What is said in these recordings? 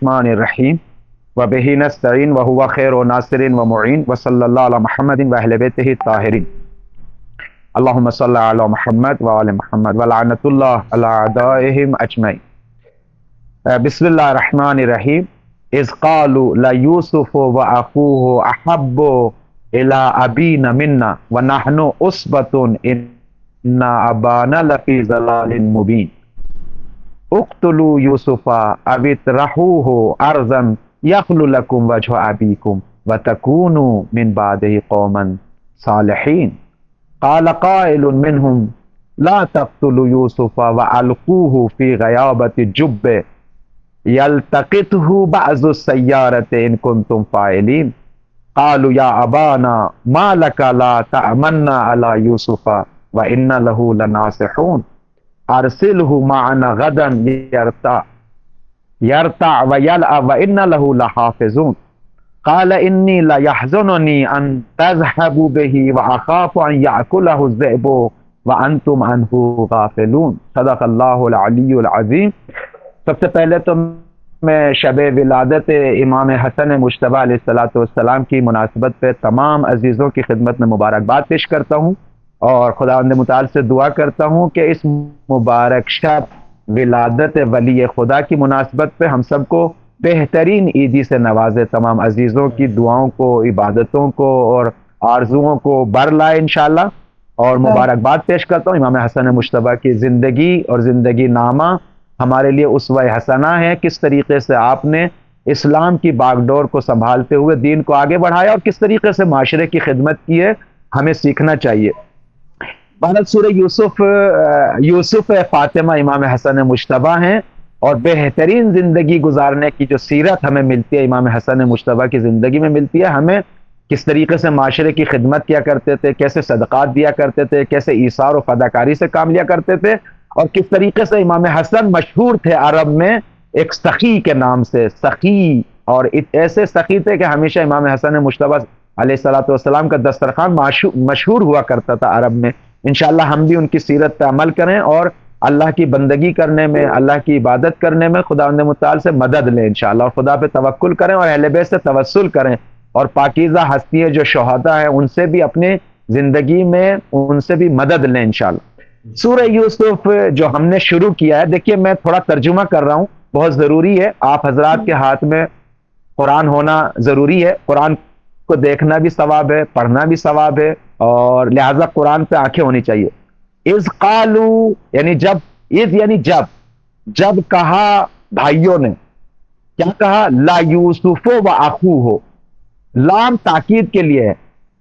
الرحمن الرحیم وبہ نستعین وہو خیر ناصر ومعین وصلی اللہ علی محمد واہل بیتہ الطاہرین اللہم صلی علی محمد وآل محمد ولعنت اللہ علی اعدائہم اجمعین۔ بسم اللہ الرحمن الرحیم۔ اذ قالوا لیوسف واخوہ احب الی ابینا منا ونحن عصبۃ ان ابانا لفی ضلال مبین اقتلوا یوسف او اطرحوہ ارضا یخل لکم وجہ ابیکم وتکونوا من بعدہ قوما صالحین۔ قال قائل منهم لا تقتلوا یوسف والقوہ فی غیابۃ الجب یلتقطہ بعض السیارۃ ان کنتم فاعلین۔ قالوا یا ابانا ما لک لا تأمنا علی یوسف وإنا لہ لناصحون ارسلہ معنا غدا یرتع ویلعب وإنا لہ لحافظون۔ قال انی لیحزننی ان تذهبوا به واخاف ان یأکلہ الذئب وانتم عنہ غافلون۔ صدق اللہ العلی العظیم۔ سب سے پہلے تو میں شب ولادت امام حسن مجتبیٰ علیہ السلام کی مناسبت پہ تمام عزیزوں کی خدمت میں مبارکباد پیش کرتا ہوں اور خداوند متعال سے دعا کرتا ہوں کہ اس مبارک شب ولادت ولی خدا کی مناسبت پہ ہم سب کو بہترین عیدی سے نوازے، تمام عزیزوں کی دعاؤں کو، عبادتوں کو اور آرزوؤں کو بر لائے انشاءاللہ۔ اور مبارکباد پیش کرتا ہوں امام حسن مجتبیٰ کی زندگی اور زندگی نامہ ہمارے لیے اسوہ حسنہ ہے، کس طریقے سے آپ نے اسلام کی باغ ڈور کو سنبھالتے ہوئے دین کو آگے بڑھایا اور کس طریقے سے معاشرے کی خدمت کی ہے، ہمیں سیکھنا چاہیے۔ بہرحال سورہ یوسف فاطمہ امام حسن مجتبیٰ ہیں اور بہترین زندگی گزارنے کی جو سیرت ہمیں ملتی ہے امام حسن مجتبیٰ کی زندگی میں ملتی ہے، ہمیں کس طریقے سے معاشرے کی خدمت کیا کرتے تھے، کیسے صدقات دیا کرتے تھے، کیسے ایثار و فداکاری سے کام لیا کرتے تھے، اور کس طریقے سے امام حسن مشہور تھے عرب میں ایک سخی کے نام سے، سخی، اور ایسے سخی تھے کہ ہمیشہ امام حسن مجتبیٰ علیہ السلام کا دسترخوان مشہور ہوا کرتا تھا عرب میں۔ انشاءاللہ ہم بھی ان کی سیرت پہ عمل کریں اور اللہ کی بندگی کرنے میں، اللہ کی عبادت کرنے میں خداوند متعال سے مدد لیں انشاءاللہ، اور خدا پہ توکل کریں اور اہل بیت سے توسل کریں، اور پاکیزہ ہستیاں جو شہداء ہیں ان سے بھی اپنی زندگی میں ان سے بھی مدد لیں انشاءاللہ۔ سورہ یوسف جو ہم نے شروع کیا ہے، دیکھیے میں تھوڑا ترجمہ کر رہا ہوں، بہت ضروری ہے، آپ حضرات کے ہاتھ میں قرآن ہونا ضروری ہے، قرآن کو دیکھنا بھی ثواب ہے، پڑھنا بھی ثواب ہے، اور لہٰذا قرآن پہ آنکھیں ہونی چاہیے۔ اذ قالوا یعنی جب، اذ یعنی جب کہا بھائیوں نے، کیا کہا؟ لا یوسف و اخوہ، لام تاکید کے لیے ہے،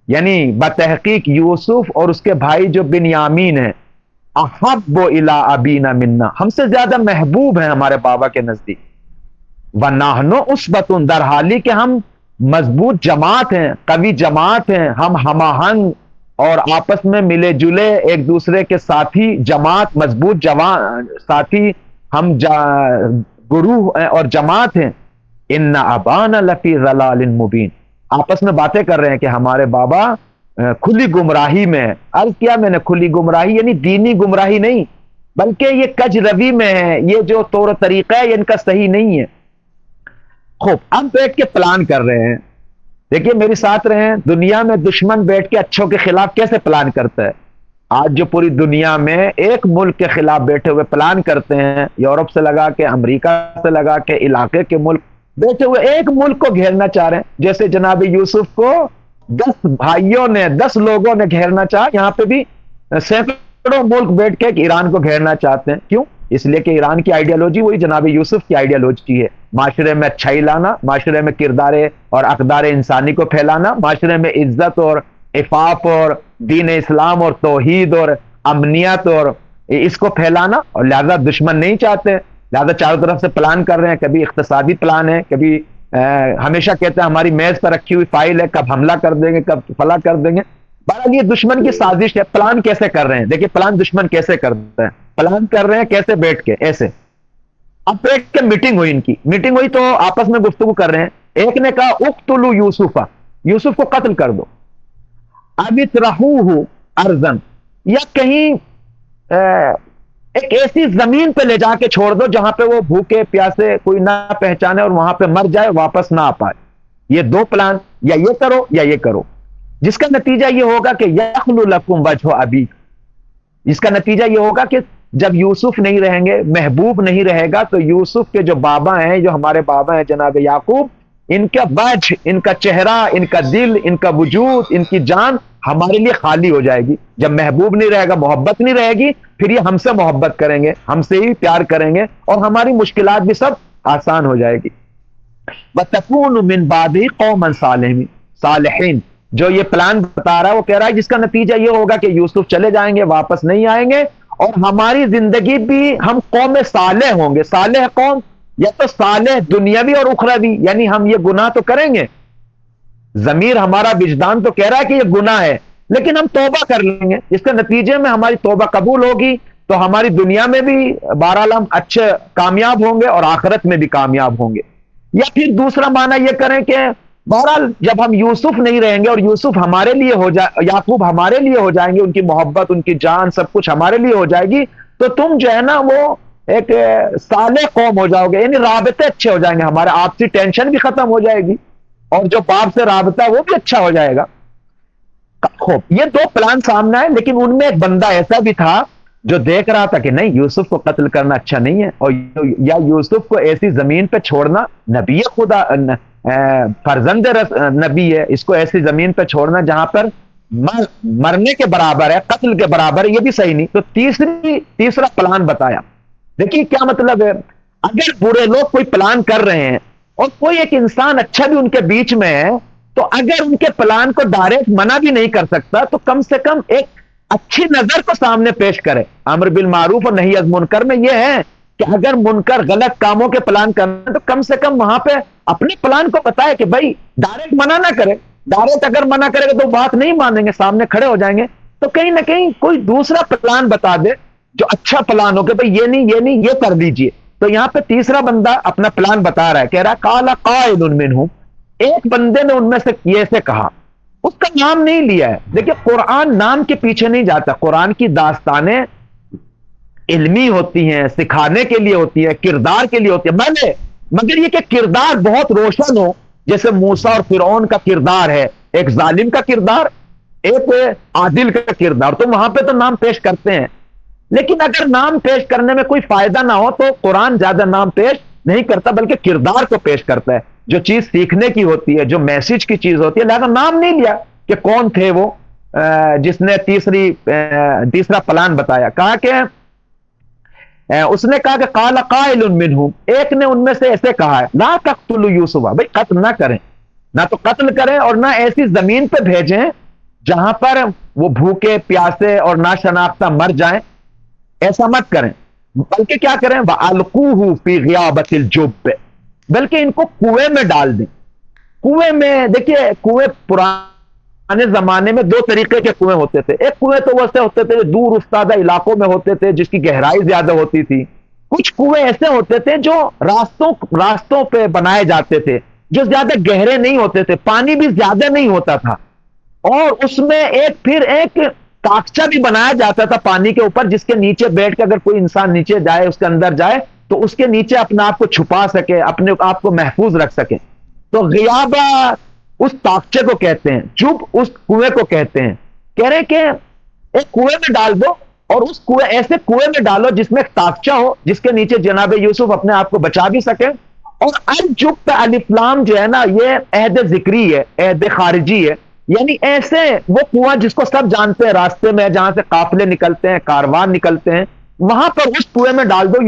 یعنی بتحقیق یوسف اور اس کے بھائی جو بنیامین ہیں، احب الی ابینا منا، ہم سے زیادہ محبوب ہیں ہمارے بابا کے نزدیک، ونحن عصبۃ، در حالی کہ ہم مضبوط جماعت ہیں، قوی جماعت ہیں، ہم ہم آہنگ اور آپس میں ملے جلے ایک دوسرے کے ساتھی، جماعت، مضبوط ساتھی، ہم گروہ اور جماعت ہیں۔ ان ابانا لفی ضلال مبین، آپس میں باتیں کر رہے ہیں کہ ہمارے بابا کھلی گمراہی میں ہے۔ عرض کیا میں نے، کھلی گمراہی یعنی دینی گمراہی نہیں، بلکہ یہ کج روی میں ہے، یہ جو طور و طریقہ ہے یہ ان کا صحیح نہیں ہے۔ خوب، اب بیٹھ کے پلان کر رہے ہیں، دیکھیے میرے ساتھ رہیں، دنیا میں دشمن بیٹھ کے اچھوں کے خلاف کیسے پلان کرتا ہے؟ آج جو پوری دنیا میں ایک ملک کے خلاف بیٹھے ہوئے پلان کرتے ہیں، یورپ سے لگا کے، امریکہ سے لگا کے، علاقے کے ملک بیٹھے ہوئے ایک ملک کو گھیرنا چاہ رہے ہیں، جیسے جناب یوسف کو 10 بھائیوں نے، 10 لوگوں نے گھیرنا چاہا، یہاں پہ بھی سینکڑوں ملک بیٹھ کے ایران کو گھیرنا چاہتے ہیں۔ کیوں؟ اس لیے کہ ایران کی آئیڈیالوجی وہی جناب یوسف کی آئیڈیالوجی ہے، معاشرے میں اچھائی لانا، معاشرے میں کردار اور اقدار انسانی کو پھیلانا، معاشرے میں عزت اور عفاف اور دین اسلام اور توحید اور امنیت اور اس کو پھیلانا، اور لہذا دشمن نہیں چاہتے، لہذا چاروں طرف سے پلان کر رہے ہیں، کبھی اقتصادی پلان ہے، کبھی ہمیشہ کہتے ہیں ہماری میز پر رکھی ہوئی فائل ہے، کب حملہ کر دیں گے، کب فلاں کر دیں گے۔ بہرحال یہ دشمن کی سازش ہے۔ پلان کیسے کر رہے ہیں؟ دیکھیے پلان دشمن کیسے کرتا ہے، پلان کر رہے ہیں کیسے؟ بیٹھ کے ایسے، اب بیٹھ کے میٹنگ ہوئی، ان کی میٹنگ ہوئی تو آپس میں گفتگو کر رہے ہیں۔ ایک نے کہا اقتلوا یوسف، یوسف کو قتل کر دو، اب اطرحوہ ارضا، یا کہیں ایک ایسی زمین پہ لے جا کے چھوڑ دو جہاں پہ وہ بھوکے پیاسے کوئی نہ پہچانے اور وہاں پہ مر جائے واپس نہ آ پائے. یہ دو پلان، یا یہ کرو یا یہ کرو، جس کا نتیجہ یہ ہوگا کہ یخلو لکم وجہ ابی، اس کا نتیجہ یہ ہوگا کہ جب یوسف نہیں رہیں گے، محبوب نہیں رہے گا، تو یوسف کے جو بابا ہیں، جو ہمارے بابا ہیں جناب یعقوب، ان کا وجہ، ان کا چہرہ، ان کا دل، ان کا وجود، ان کی جان ہمارے لیے خالی ہو جائے گی. جب محبوب نہیں رہے گا، محبت نہیں رہے گی، پھر یہ ہم سے محبت کریں گے، ہم سے ہی پیار کریں گے، اور ہماری مشکلات بھی سب آسان ہو جائے گی. وَتَكُونُ مِن بَعْدِهِ قَوْمًا صَالِحِينَ، جو یہ پلان بتا رہا ہے وہ کہہ رہا ہے جس کا نتیجہ یہ ہوگا کہ یوسف چلے جائیں گے، واپس نہیں آئیں گے، اور ہماری زندگی بھی ہم قوم صالح ہوں گے. صالح قوم یا تو صالح دنیاوی اور اخروی، یعنی ہم یہ گناہ تو کریں گے، ضمیر ہمارا وجدان تو کہہ رہا ہے کہ یہ گناہ ہے، لیکن ہم توبہ کر لیں گے، اس کے نتیجے میں ہماری توبہ قبول ہوگی، تو ہماری دنیا میں بھی بہرحال ہم اچھے کامیاب ہوں گے اور آخرت میں بھی کامیاب ہوں گے. یا پھر دوسرا معنی یہ کریں کہ بہرحال جب ہم یوسف نہیں رہیں گے اور یوسف ہمارے لیے ہو جائے، یعقوب ہمارے لیے ہو جائیں گے، ان کی محبت، ان کی جان، سب کچھ ہمارے لیے ہو جائے گی، تو تم جو ہے نا وہ ایک صالح قوم ہو جاؤ گے، یعنی رابطے اچھے ہو جائیں گے، ہمارے آپسی ٹینشن بھی ختم ہو جائے گی، اور جو باپ سے رابطہ ہے وہ بھی اچھا ہو جائے گا. خوب یہ دو پلان سامنے آئے، لیکن ان میں ایک بندہ ایسا بھی تھا جو دیکھ رہا تھا کہ نہیں، یوسف کو قتل کرنا اچھا نہیں ہے، اور یا یوسف کو ایسی زمین پہ چھوڑنا، نبی خدا، فرزند نبی ہے، اس کو ایسی زمین پہ چھوڑنا جہاں پر مرنے کے برابر ہے، قتل کے برابر ہے، یہ بھی صحیح نہیں. تو تیسرا پلان بتایا. دیکھیے کیا مطلب ہے، اگر برے لوگ کوئی پلان کر رہے ہیں اور کوئی ایک انسان اچھا بھی ان کے بیچ میں ہے، تو اگر ان کے پلان کو ڈائریکٹ منع بھی نہیں کر سکتا، تو کم سے کم ایک اچھی نظر کو سامنے پیش کرے. امر بالمعروف اور نہی از منکر میں یہ ہے کہ اگر منکر غلط کاموں کے پلان کرنا تو کم سے کم وہاں پہ اپنے پلان کو بتائے کہ بھائی ڈائریکٹ منع نہ کرے. ڈائریکٹ اگر منع کرے گا تو بات نہیں مانیں گے، سامنے کھڑے ہو جائیں گے. تو کہیں نہ کہیں کوئی دوسرا پلان بتا دے جو اچھا پلان ہو کہ بھائی یہ نہیں، یہ نہیں، یہ کر دیجئے. تو یہاں پہ تیسرا بندہ اپنا پلان بتا رہا ہے، کہہ رہا قال قائل منہم، ایک بندے نے ان میں سے یہ سے کہا، اس کا نام نہیں لیا ہے. دیکھیں قرآن نام کے پیچھے نہیں جاتا، قرآن کی داستانیں علمی ہوتی ہیں، سکھانے کے لیے ہوتی ہے، کردار کے لیے ہوتی ہے، مگر یہ کہ کردار بہت روشن ہو، جیسے موسیٰ اور فرعون کا کردار ہے، ایک ظالم کا کردار، ایک عادل کا کردار، تو وہاں پہ تو نام پیش کرتے ہیں. لیکن اگر نام پیش کرنے میں کوئی فائدہ نہ ہو تو قرآن زیادہ نام پیش نہیں کرتا، بلکہ کردار کو پیش کرتا ہے، جو چیز سیکھنے کی ہوتی ہے، جو میسج کی چیز ہوتی ہے. لہذا نام نہیں لیا کہ کون تھے وہ جس نے تیسرا پلان بتایا. کہا کہ اس نے کہا کہ قال قائل منہم، ایک نے ان میں سے ایسے کہا ہے لا تقتلوا یوسف، بھائی قتل نہ کریں، نہ تو قتل کریں اور نہ ایسی زمین پہ بھیجیں جہاں پر وہ بھوکے پیاسے اور ناشناختہ مر جائیں، ایسا مت کریں، بلکہ کیا کریں وَأَلْقُوهُ فِي غِيَابَةِ الْجُبِّ، بلکہ ان کو کنویں میں ڈال دیں. کنویں میں دیکھیے، کنویں پرانے زمانے میں دو طریقے کے کنویں ہوتے تھے. ایک کنویں تو ویسے ہوتے تھے جو دور افتادہ علاقوں میں ہوتے تھے، جس کی گہرائی زیادہ ہوتی تھی. کچھ کنویں ایسے ہوتے تھے جو راستوں پہ بنائے جاتے تھے، جو زیادہ گہرے نہیں ہوتے تھے، پانی بھی زیادہ نہیں ہوتا تھا، اور اس میں ایک تاکچہ بھی بنایا جاتا تھا پانی کے اوپر، جس کے نیچے بیٹھ کے اگر کوئی انسان نیچے جائے، اس کے اندر جائے، تو اس کے نیچے اپنے آپ کو چھپا سکے، اپنے آپ کو محفوظ رکھ سکے. تو غیابہ اس تاکچے کو کہتے ہیں، جب اس کنویں کو کہتے ہیں. کہہ رہے کہ ایک کنویں میں ڈال دو، اور اس کنویں ایسے کنویں میں ڈالو جس میں ایک تاکچہ ہو، جس کے نیچے جناب یوسف اپنے آپ کو بچا بھی سکے. اور الجب پہ الف لام جو ہے نا، یہ عہد ذکری ہے، عہد خارجی ہے، یعنی ایسے وہ کنواں جس کو سب جانتے ہیں، راستے میں جہاں سے قافلے نکلتے ہیں، کاروان نکلتے ہیں، وہاں پر اس کنویں میں ڈال دو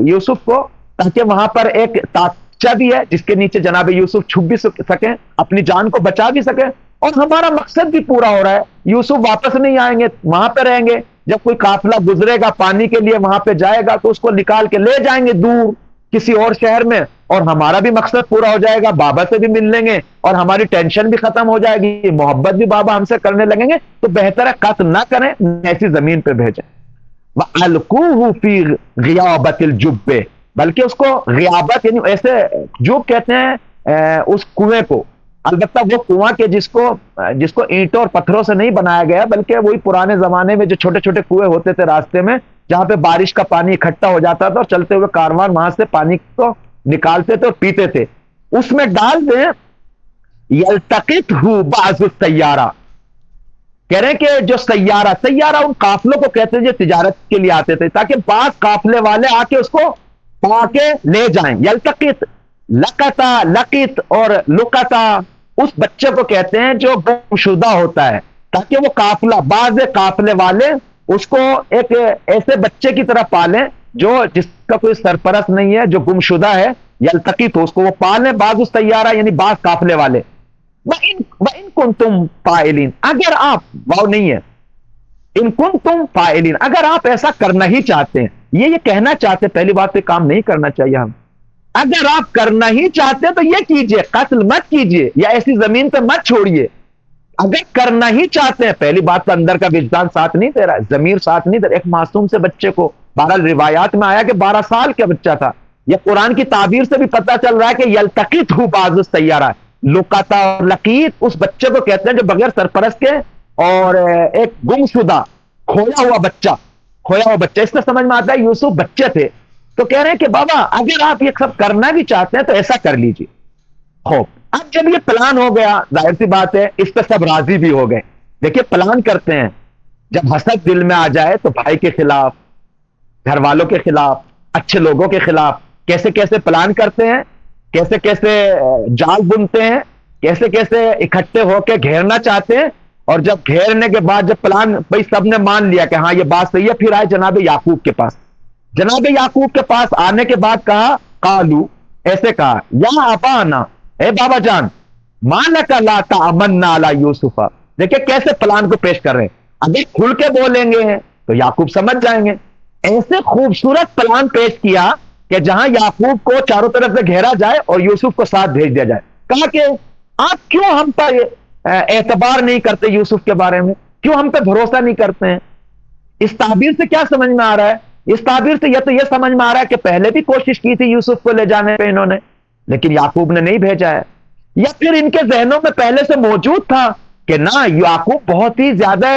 یوسف کو، تاکہ وہاں پر ایک تاکچہ بھی ہے جس کے نیچے جناب یوسف چھپ بھی سکیں، اپنی جان کو بچا بھی سکیں، اور ہمارا مقصد بھی پورا ہو رہا ہے. یوسف واپس نہیں آئیں گے، وہاں پہ رہیں گے، جب کوئی قافلہ گزرے گا پانی کے لیے وہاں پہ جائے گا تو اس کو نکال کے لے جائیں گے دور کسی اور شہر میں، اور ہمارا بھی مقصد پورا ہو جائے گا، بابا سے بھی مل لیں گے، اور ہماری ٹینشن بھی ختم ہو جائے گی، محبت بھی بابا ہم سے کرنے لگیں گے. تو بہتر ہے قتل نہ کریں، ایسی زمین پہ بھیجیں. وَأَلْقُوهُ فِي غِيَابَةِ الْجُبِّ، بلکہ اس کو غیابت یعنی ایسے جب کہتے ہیں اس کنویں کو، البتہ وہ کنواں کے جس کو اینٹوں اور پتھروں سے نہیں بنایا گیا، بلکہ وہی پرانے زمانے میں جو چھوٹے چھوٹے کنویں ہوتے تھے راستے میں، جہاں پہ بارش کا پانی اکٹھا ہو جاتا تھا اور چلتے ہوئے کاروان وہاں سے پانی کو نکالتے تھے اور پیتے تھے، اس میں ڈال دیں یلتقطہ بعض السیارہ، کہہ رہے ہیں کہ جو سیارہ ان قافلوں کو کہتے ہیں جو تجارت کے لیے آتے تھے، تاکہ بعض قافلے والے آ کے اس کو پا کے لے جائیں. یلتقط، لقت اور لقطا اس بچے کو کہتے ہیں جو گمشدہ ہوتا ہے، تاکہ وہ قافلہ، بعض قافلے والے اس کو ایک ایسے بچے کی طرح پالیں جو جس کا کوئی سرپرست نہیں ہے، جو گمشدہ ہے. یلتقط اس کو وہ پالیں، بعض السیارہ یعنی بعض قافلے والے. وَإِن كُنتُمْ فَاعِلِينَ، اگر آپ، واو نہیں ہے، ان کنتم فاعلین، اگر آپ ایسا کرنا ہی چاہتے ہیں، یہ کہنا چاہتے ہیں، پہلی بات پہ کام نہیں کرنا چاہیے ہم. اگر آپ کرنا ہی چاہتے ہیں تو یہ کیجئے، قتل مت کیجئے یا ایسی زمین پہ مت چھوڑیے. اگر کرنا ہی چاہتے ہیں، پہلی بات تو اندر کا وجدان ساتھ نہیں دے رہا ہے، ضمیر ساتھ نہیں دے رہا. ایک معصوم سے بچے کو، بہرحال روایات میں آیا کہ 12 سال کا بچہ تھا، یا قرآن کی تعبیر سے بھی پتہ چل رہا ہے کہ یلتقطہ بعض السیارہ، لقطہ اور لقیت اس بچے کو کہتے ہیں جو بغیر سرپرست کے اور ایک گمشدہ کھویا ہوا بچہ. اس میں سمجھ میں آتا ہے یوسف بچے تھے تو کہہ رہے ہیں کہ بابا اگر آپ یہ سب کرنا بھی چاہتے ہیں تو ایسا کر لیجیے. خوب، اب جب یہ پلان ہو گیا، ظاہر سی بات ہے اس پہ سب راضی بھی ہو گئے. دیکھیے پلان کرتے ہیں، جب حسد دل میں آ جائے تو بھائی کے خلاف، گھر والوں کے خلاف، اچھے لوگوں کے خلاف کیسے کیسے پلان کرتے ہیں، کیسے کیسے جال بنتے ہیں، کیسے کیسے اکٹھے ہو کے گھیرنا چاہتے ہیں. اور جب گھیرنے کے بعد جب پلان بھائی سب نے مان لیا کہ ہاں یہ بات صحیح ہے، پھر آئے جناب یعقوب کے پاس. جناب یعقوب کے پاس آنے کے بعد کہا، قالو، ایسے کہا، یا ابانا، اے بابا جان، ما لک لا تأمنا علی یوسف. دیکھیں کیسے پلان کو پیش کر رہے ہیں. اگر کھل کے بولیں گے تو یعقوب سمجھ جائیں گے. ایسے خوبصورت پلان پیش کیا کہ جہاں یعقوب کو چاروں طرف سے گھیرا جائے اور یوسف کو ساتھ بھیج دیا جائے. کہا کہ آپ کیوں ہم پر اعتبار نہیں کرتے، یوسف کے بارے میں کیوں ہم پہ بھروسہ نہیں کرتے ہیں. اس تعبیر سے کیا سمجھ میں آ رہا ہے؟ اس تعبیر سے یہ سمجھ میں آ رہا ہے کہ پہلے بھی کوشش کی تھی یوسف کو لے جانے پہ انہوں نے، لیکن یعقوب نے نہیں بھیجا ہے. یا پھر ان کے ذہنوں میں پہلے سے موجود تھا کہ نہ یعقوب بہت ہی زیادہ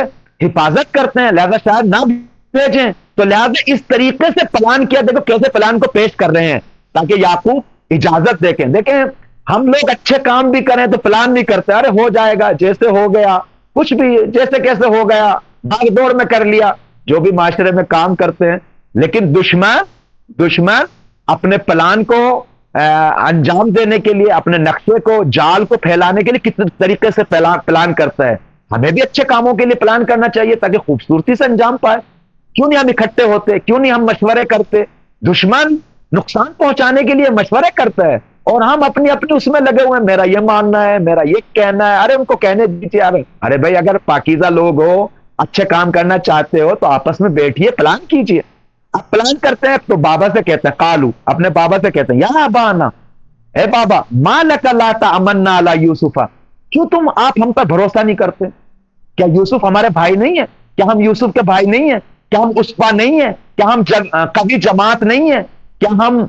حفاظت کرتے ہیں، لہذا شاید نہ بھیجیں، تو لہذا اس طریقے سے پلان کیا. دیکھو کیسے پلان کو پیش کر رہے ہیں تاکہ یعقوب اجازت دیکھیں. دیکھیں ہم لوگ اچھے کام بھی کریں تو پلان نہیں کرتے، ارے ہو جائے گا، جیسے ہو گیا، کچھ بھی جیسے کیسے ہو گیا، بھاگ دوڑ میں کر لیا، جو بھی معاشرے میں کام کرتے ہیں. لیکن دشمن اپنے پلان کو انجام دینے کے لیے، اپنے نقشے کو، جال کو پھیلانے کے لیے کس طریقے سے پلان کرتا ہے. ہمیں بھی اچھے کاموں کے لیے پلان کرنا چاہیے تاکہ خوبصورتی سے انجام پائے. کیوں نہیں ہم اکٹھے ہوتے، کیوں نہیں ہم مشورے کرتے. دشمن نقصان پہنچانے کے لیے مشورے کرتا ہے اور ہم اپنی اس میں لگے ہوئے ہیں، میرا یہ ماننا ہے، میرا یہ کہنا ہے. ارے ان کو کہنے دیجیے. ارے بھائی اگر پاکیزہ لوگ ہو، اچھے کام کرنا چاہتے ہو تو آپس میں بیٹھیے، پلان کیجیے. اب پلان کرتے ہیں تو بابا سے کہتے ہیں، قالو، اپنے بابا سے کہتے ہیں، یا ابانا، اے بابا، ما لک لا تأمنا علی یوسف، کیوں آپ ہم پر بھروسہ نہیں کرتے؟ کیا یوسف ہمارے بھائی نہیں ہے؟ کیا ہم یوسف کے بھائی نہیں ہیں؟ کیا ہم اسبا نہیں ہیں؟ کیا ہم کبھی جماعت نہیں ہے؟ کیا ہم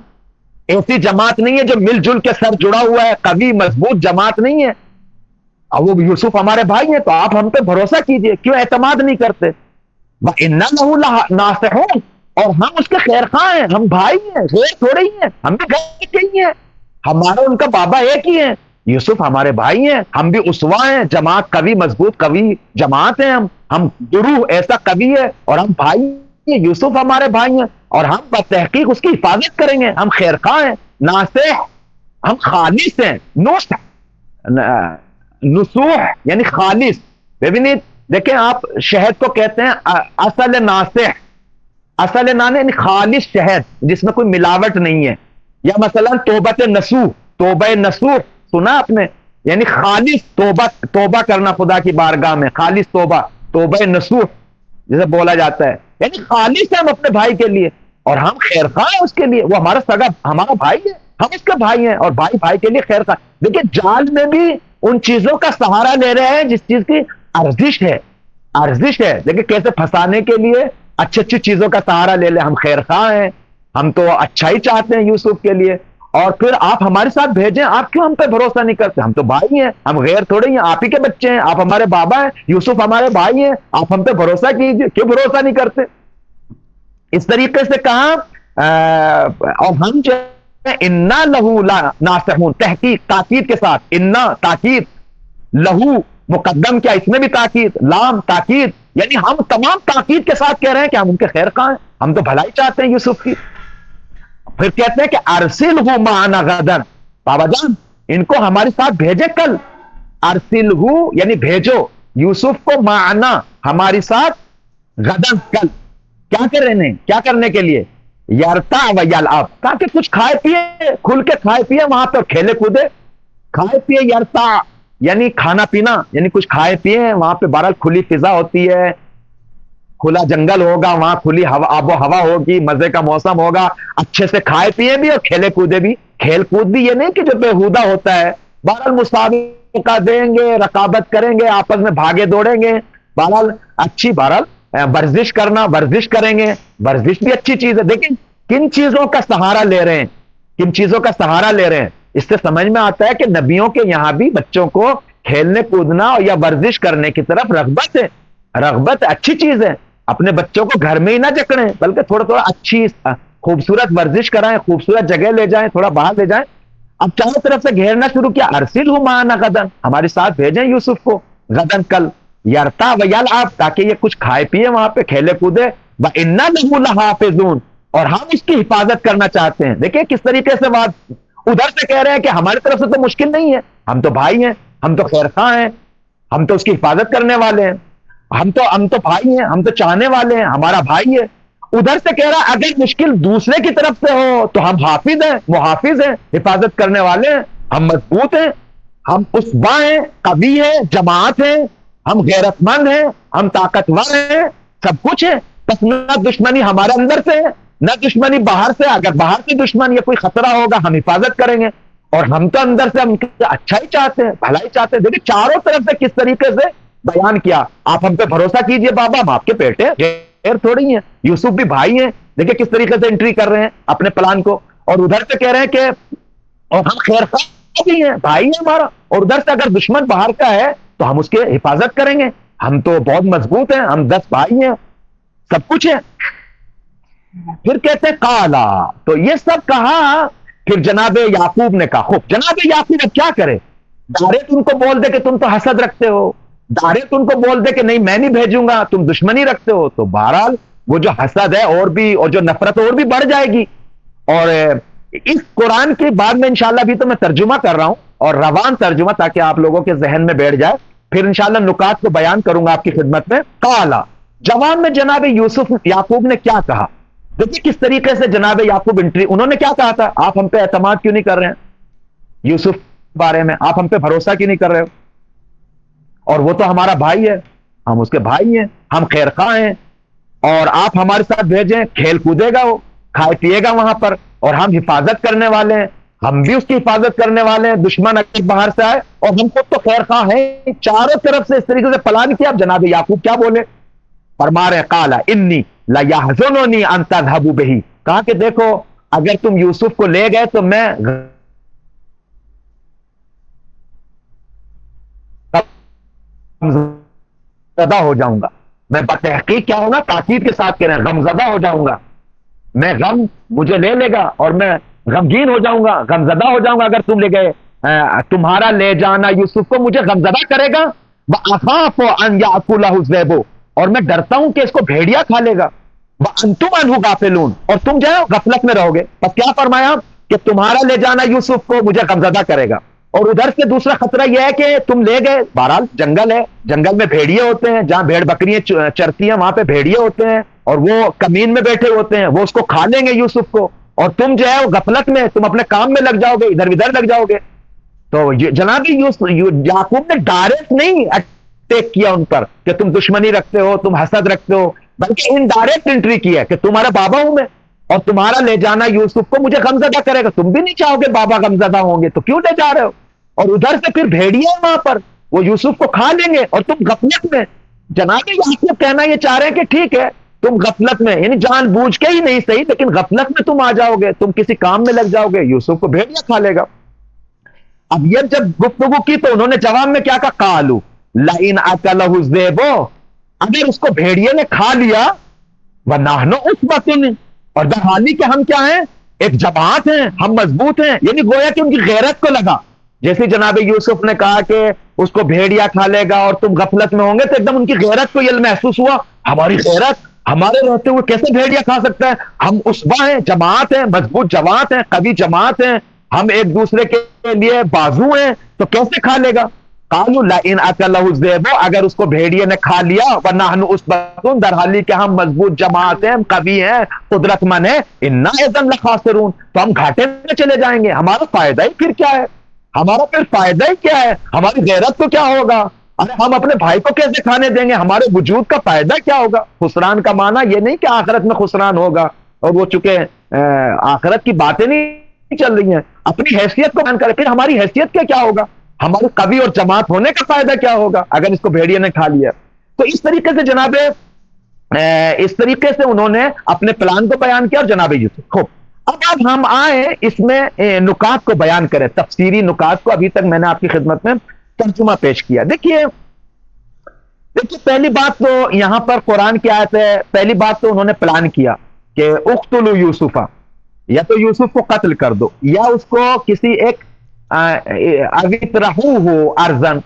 ایسی جماعت نہیں ہے جو مل جل کے سر جڑا ہوا ہے، کبھی مضبوط جماعت نہیں ہے؟ اور وہ یوسف ہمارے بھائی ہیں تو آپ ہم پہ بھروسہ کیجئے، کیوں اعتماد نہیں کرتے؟ وَإِنَّا لَهُ لَنَاصِحُونَ، اور ہم اس کے خیر خواہ ہیں، ہم بھائی ہیں، غیر تھوڑے ہی ہیں، ہم بھی گھر کے ہی ہیں، ہمارا ان کا بابا ایک ہی ہے. یوسف ہمارے بھائی ہیں، ہم بھی اسوا ہیں، جماعت قوی، مضبوط قوی جماعت ہیں، ہم گروہ ایسا قوی ہے اور ہم بھائی ہیں. یوسف ہمارے بھائی ہیں اور ہم بتحقیق اس کی حفاظت کریں گے، ہم خیر خواہ ہیں، ناصح، ہم خالص ہیں. نصوح یعنی خالص. دیکھیں آپ شہد کو کہتے ہیں اصل ناصح، اصل نانے یعنی خالص شہد جس میں کوئی ملاوٹ نہیں ہے. یا مثلا توبہ نصوح سنا آپ نے، یعنی خالص توبہ کرنا خدا کی بارگاہ میں، خالص توبہ نصوح جسے بولا جاتا ہے، یعنی خالص ہے ہم اپنے بھائی کے لیے اور ہم خیر خواہ ہیں اس کے لیے. وہ ہمارا سگا، ہمارا بھائی ہے، ہم اس کے بھائی ہیں اور بھائی کے لیے خیر خواہ. دیکھیں جال میں بھی ان چیزوں کا سہارا لے رہے ہیں جس چیز کی ارزش ہے. دیکھیں کیسے پھنسانے کے لیے اچھی چیزوں کا سہارا لے لیں. ہم خیر خواہ ہیں، ہم تو اچھا ہی چاہتے ہیں یوسف کے لیے، اور پھر آپ ہمارے ساتھ بھیجیں. آپ کیوں ہم پہ بھروسہ نہیں کرتے؟ ہم تو بھائی ہیں، ہم غیر تھوڑے ہیں، آپ ہی کے بچے ہیں، آپ ہمارے بابا ہیں، یوسف ہمارے بھائی ہیں، آپ ہم پہ بھروسہ کیجیے. کیوں بھروسہ نہیں کرتے؟ اس طریقے سے کہا اور ہم جو انا لہو ناصحون، تحقیق تاکید کے ساتھ، انا تاکید، لہو مقدم کیا، اس میں بھی تاکید، لام تاکید، یعنی ہم تمام تاکید کے ساتھ کہہ رہے ہیں کہ ہم ان کے خیر خواہ ہیں، ہم تو بھلائی چاہتے ہیں یوسف کی. پھر کہتے ہیں کہ ارسلہ معنا غدن، بابا جان ان کو ہمارے ساتھ بھیجے کل. ارسلہ یعنی بھیجو یوسف کو، معنا ہماری ساتھ، غدن کل. کیا کر رہے ہیں؟ کیا کرنے کے لیے؟ یرتا و یلعب، تاکہ کچھ کھائے پیے، کھل کے کھائے پیے وہاں پر، کھیلے کودے، کھائے پیے. یرتا یعنی کھانا پینا، یعنی کچھ کھائے پیے وہاں پہ. بہرحال کھلی فضا ہوتی ہے، کھلا جنگل ہوگا وہاں، کھلی آب و ہوا ہوگی، مزے کا موسم ہوگا، اچھے سے کھائے پیے بھی اور کھیلے کودے بھی. کھیل کود بھی یہ نہیں کہ جو بےہودہ ہوتا ہے، بہرحال مسابقہ دیں گے، رقابت کریں گے، آپس میں بھاگے دوڑیں گے، بہرحال اچھی، بہرحال ورزش کرنا، ورزش کریں گے، ورزش بھی اچھی چیز ہے. لیکن کن چیزوں کا سہارا لے رہے ہیں، کن چیزوں کا سہارا لے رہے ہیں؟ اس سے سمجھ میں آتا ہے کہ نبیوں کے یہاں بھی بچوں کو کھیلنے کودنا یا ورزش کرنے کی طرف رغبت ہے. رغبت اچھی چیز ہے. اپنے بچوں کو گھر میں ہی نہ جکڑیں، بلکہ تھوڑا تھوڑا اچھی خوبصورت ورزش کرائیں، خوبصورت جگہ لے جائیں، تھوڑا باہر لے جائیں. اب چاروں طرف سے گھیرنا شروع کیا، ارسلہ معنا غدن، ہمارے ساتھ بھیجیں یوسف کو، غدن کل، یرتا و یلعب، تاکہ یہ کچھ کھائے پیے وہاں پہ، کھیلے کودے. وَإِنَّا لَهُ لَحَافِظُونَ، اور ہم اس کی حفاظت کرنا چاہتے ہیں. دیکھیں کس طریقے سے بات، ادھر سے کہہ رہے ہیں کہ ہماری طرف سے تو مشکل نہیں ہے، ہم تو بھائی ہیں، ہم تو خیر خواہ ہیں، ہم تو اس کی حفاظت کرنے والے ہیں، ہم تو بھائی ہیں، ہم تو چاہنے والے ہیں، ہمارا بھائی ہے. ادھر سے کہہ رہا اگر مشکل دوسرے کی طرف سے ہو تو ہم حافظ ہیں، محافظ ہیں، حفاظت کرنے والے ہیں، ہم مضبوط ہیں، ہم اسبا ہیں، قوی ہیں، جماعت ہیں، ہم غیرت مند ہیں، ہم طاقتور ہیں، سب کچھ ہے. بس نہ دشمنی ہمارے اندر سے ہے، نہ دشمنی باہر سے. اگر باہر سے دشمن یا کوئی خطرہ ہوگا ہم حفاظت کریں گے، اور ہم تو اندر سے ہم اچھا ہی چاہتے ہیں، بھلائی چاہتے ہیں. دیکھیں چاروں طرف سے کس طریقے سے بیان کیا. آپ ہم پہ بھروسہ کیجئے بابا، ہم آپ کے بیٹے غیر تھوڑی ہیں، یوسف بھی بھائی ہیں. دیکھیں کس طریقے سے انٹری کر رہے ہیں اپنے پلان کو. اور ادھر سے کہہ رہے ہیں کہ اور ہم خیر خواہ بھی ہیں، بھائی ہیں ہمارا. اور ادھر سے اگر دشمن باہر کا ہے تو ہم اس کے حفاظت کریں گے، ہم تو بہت مضبوط ہیں، ہم 10 بھائی ہیں، سب کچھ ہے. پھر کہتے ہیں کالا، تو یہ سب کہا. پھر جناب یعقوب نے کہا، خوب جناب یعقوب اب کیا کرے؟ ڈائریکٹ ان کو بول دے کہ تم تو حسد رکھتے ہو، ڈائریکٹ ان کو بول دے کہ نہیں میں نہیں بھیجوں گا، تم دشمنی رکھتے ہو. تو بہرحال وہ جو حسد ہے اور بھی، اور جو نفرت اور بھی بڑھ جائے گی. اور اس قرآن کی بعد میں انشاءاللہ ابھی تو میں ترجمہ کر رہا ہوں، اور روان ترجمہ، تاکہ آپ لوگوں کے ذہن میں بیٹھ جائے. پھر انشاءاللہ نکات کو بیان کروں گا آپ کی خدمت میں. قالا، جواب میں جناب یوسف یعقوب نے کیا کہا. دیکھیے کس طریقے سے جناب یعقوب انٹری. انہوں نے کیا کہا تھا، آپ ہم پہ اعتماد کیوں نہیں کر رہے ہیں یوسف بارے میں، آپ ہم پہ بھروسہ کیوں نہیں کر رہے ہو؟ اور وہ تو ہمارا بھائی ہے، ہم اس کے بھائی ہیں، ہم خیر خواہ ہیں، اور آپ ہمارے ساتھ بھیجیں، کھیل کودے گا، وہ کھائے پیے گا وہاں پر، اور ہم حفاظت کرنے والے ہیں، ہم بھی اس کی حفاظت کرنے والے ہیں. دشمن اگر باہر سے آئے، اور ہم خود تو خیر خواہ ہیں. چاروں طرف سے اس طریقے سے پلان کیا. اب جناب یعقوب کیا بولے، فرما رہے قالا انی لیحزننی ان تذهبوا به، کہا کہ دیکھو اگر تم یوسف کو لے گئے تو میں غمزدہ ہو جاؤں گا. میں بتحقیق کیا ہوگا، تاکید کے ساتھ کہہ رہے ہیں، غمزدہ ہو جاؤں گا. میں غم مجھے لے لے گا، اور میں غمگین ہو جاؤں گا، غمزدہ ہو جاؤں گا اگر تم لے گئے. تمہارا لے جانا یوسف کو مجھے غمزدہ کرے گا. وَأَخَافُ أَن يَأْكُلَهُ الذِّئْبُ، اور میں ڈرتا ہوں کہ اس کو بھیڑیا کھا لے گا. وَأَنْتُمْ عَنْهُ غَافِلُونَ، اور تم جو ہے غفلت میں رہو گے. بس کیا فرمایا کہ تمہارا لے جانا یوسف کو مجھے غمزدہ کرے گا. اور ادھر سے دوسرا خطرہ یہ ہے کہ تم لے گئے، بہرحال جنگل ہے، جنگل میں بھیڑیے ہوتے ہیں، جہاں بھیڑ بکریاں چرتی ہیں وہاں پہ بھیڑیے ہوتے ہیں، اور وہ کمین میں بیٹھے ہوتے ہیں، وہ اس کو کھا لیں گے یوسف کو. اور تم جو ہے وہ غفلت میں، تم اپنے کام میں لگ جاؤ گے، ادھر ادھر لگ جاؤ گے. تو جناب یعقوب نے ڈائریکٹ نہیں اٹیک کیا ان پر کہ تم دشمنی رکھتے ہو، تم حسد رکھتے ہو، بلکہ انڈائریکٹ انٹری کی ہے کہ تمہارا بابا ہوں میں، اور تمہارا لے جانا یوسف کو مجھے غمزدہ کرے گا. تم بھی نہیں چاہو گے بابا غمزدہ ہوں گے، تو کیوں لے جا رہے ہو؟ اور ادھر سے پھر بھیڑیے وہاں پر، وہ یوسف کو کھا لیں گے، اور تم غفلت میں. جناب یعقوب کہنا یہ چاہ رہے ہیں کہ ٹھیک ہے تم غفلت میں، یعنی جان بوجھ کے ہی نہیں صحیح، لیکن غفلت میں تم آ جاؤ گے، تم کسی کام میں لگ جاؤ گے، یوسف کو بھیڑیا کھا لے گا. اب یہ جب گفتگو کی تو انہوں نے جواب میں کیا کہا، قالوا لئن اکلہ الذئب، اگر اس کو بھیڑیے نے کھا لیا وَنَحْنُ عُصْبَةٌ، اور درحالی کہ ہم کیا ہیں، ایک جماعت ہیں، ہم مضبوط ہیں. یعنی گویا کہ ان کی غیرت کو لگا، جیسے جناب یوسف نے کہا کہ اس کو بھیڑیا کھا لے گا اور تم غفلت میں ہوں گے، تو ایک دم ان کی غیرت کو یہ محسوس ہوا، ہماری غیرت ہمارے رہتے ہوئے کیسے بھیڑیا کھا سکتا ہے، ہم عصبہ ہیں، جماعت ہیں، مضبوط جماعت ہیں، قوی جماعت ہیں، ہم ایک دوسرے کے لیے بازو ہیں، تو کیسے کھا لے گا. قالوا لئن اکلہ الذئب، اگر اس کو بھیڑیے نے کھا لیا، ونحن عصبۃ، در حالی کہ ہم مضبوط جماعت ہیں، ہم قوی ہیں، قدرت مند ہیں، انا اذا لخاسرون، تو ہم گھاٹے میں چلے جائیں گے. ہمارا فائدہ ہی پھر کیا ہے، ہمارا پھر فائدہ ہی کیا ہے، ہماری غیرت کو کیا ہوگا، ارے ہم اپنے بھائی کو کیسے کھانے دیں گے، ہمارے وجود کا فائدہ کیا ہوگا. خسران کا معنی یہ نہیں کہ آخرت میں خسران ہوگا، اور وہ چونکہ آخرت کی باتیں نہیں چل رہی ہیں، اپنی حیثیت کو بیان کرے، پھر ہماری حیثیت کا کیا ہوگا، ہمارے قوی اور جماعت ہونے کا فائدہ کیا ہوگا اگر اس کو بھیڑیے نے کھا لیا. تو اس طریقے سے جناب اس طریقے سے انہوں نے اپنے پلان کو بیان کیا. اور جناب یوسف خوب، اب ہم آئے اس میں نکات کو بیان کریں، تفسیری نکات کو. ابھی تک میں نے آپ کی خدمت میں ترجمہ پیش کیا. دیکھیے پہلی بات تو یہاں پر قرآن کی آیت ہے، پہلی بات تو انہوں نے پلان کیا کہ اقتلوا یوسفا، یا تو یوسف کو قتل کر دو، یا اس کو کسی ایک ارزن،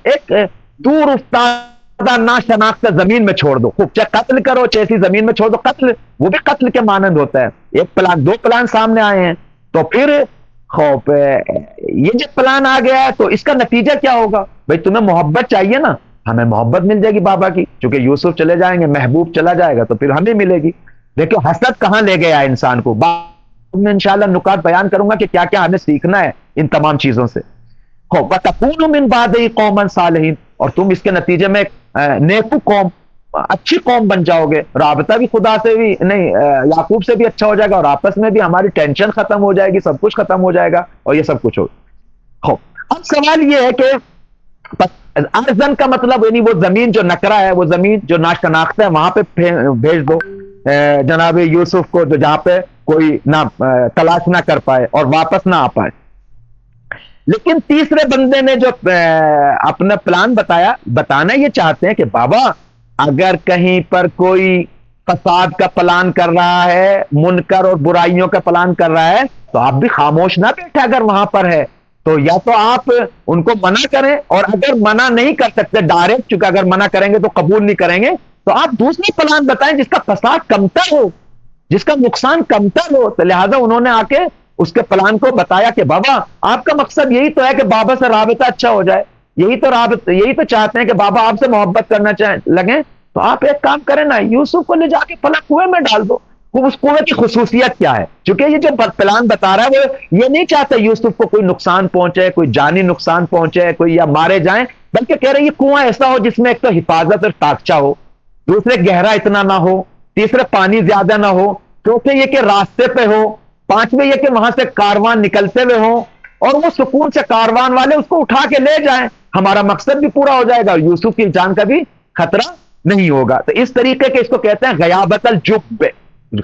ایک دور افتادہ ناشناختہ زمین میں چھوڑ دو. خوب، چاہے قتل کرو چاہے ایسی زمین میں چھوڑ دو، قتل وہ بھی قتل کے مانند ہوتا ہے. ایک پلان، دو پلان سامنے آئے ہیں، تو پھر خوف یہ جب پلان آ گیا ہے تو اس کا نتیجہ کیا ہوگا. بھائی تمہیں محبت چاہیے نا، ہمیں محبت مل جائے گی بابا کی، چونکہ یوسف چلے جائیں گے، محبوب چلا جائے گا، تو پھر ہمیں ملے گی. دیکھو حسد کہاں لے گیا انسان کو. میں انشاءاللہ نکات بیان کروں گا کہ کیا کیا ہمیں سیکھنا ہے ان تمام چیزوں سے. وَتَكُونُ مِن بَعْدِهِ قَوْمًا صَالِحِينَ، اور تم اس کے نتیجے میں نیکو قوم، اچھی قوم بن جاؤ گے. رابطہ بھی خدا سے بھی نہیں، یعقوب سے بھی اچھا ہو جائے گا، اور آپس میں بھی ہماری ٹینشن ختم ہو جائے گی، سب کچھ ختم ہو جائے گا، اور یہ سب کچھ ہوگا. اب سوال یہ ہے کہ ارزن کا مطلب یعنی وہ زمین جو نکرا ہے، وہ زمین جو ناشناختہ ہے، وہاں پہ بھیج دو جناب یوسف کو، جو جہاں پہ کوئی نہ تلاش نہ کر پائے اور واپس نہ آ پائے. لیکن تیسرے بندے نے جو اپنا پلان بتانا یہ چاہتے ہیں کہ بابا اگر کہیں پر کوئی فساد کا پلان کر رہا ہے، منکر اور برائیوں کا پلان کر رہا ہے، تو آپ بھی خاموش نہ بیٹھے. اگر وہاں پر ہے تو یا تو آپ ان کو منع کریں، اور اگر منع نہیں کر سکتے ڈائریکٹ، چونکہ اگر منع کریں گے تو قبول نہیں کریں گے، تو آپ دوسرے پلان بتائیں جس کا فساد کمتر ہو، جس کا نقصان کمتر ہو. تو لہٰذا انہوں نے آ کے اس کے پلان کو بتایا کہ بابا آپ کا مقصد یہی تو ہے کہ بابا سے رابطہ اچھا ہو جائے، یہی تو چاہتے ہیں کہ بابا آپ سے محبت کرنا لگیں، تو آپ ایک کام کریں نا، یوسف کو لے جا کے فلاں کنویں میں ڈال دو. اس کنویں کی خصوصیت کیا ہے؟ چونکہ یہ جو پلان بتا رہا ہے وہ یہ نہیں چاہتا یوسف کو کوئی نقصان پہنچے، کوئی جانی نقصان پہنچے، کوئی یا مارے جائیں، بلکہ کہہ رہے یہ کنواں ایسا ہو جس میں ایک تو حفاظت اور تاکچہ ہو، دوسرے گہرا اتنا نہ ہو، تیسرے پانی زیادہ نہ ہو، چوتھے یہ کہ راستے پہ ہو، پانچویں یہ کہ وہاں سے کاروان نکلتے ہوئے ہوں، اور وہ سکون سے کاروان والے اس کو اٹھا کے لے جائیں. ہمارا مقصد بھی پورا ہو جائے گا اور یوسف کی جان کا بھی خطرہ نہیں ہوگا. تو اس طریقے کے اس کو کہتے ہیں غیابت الجب.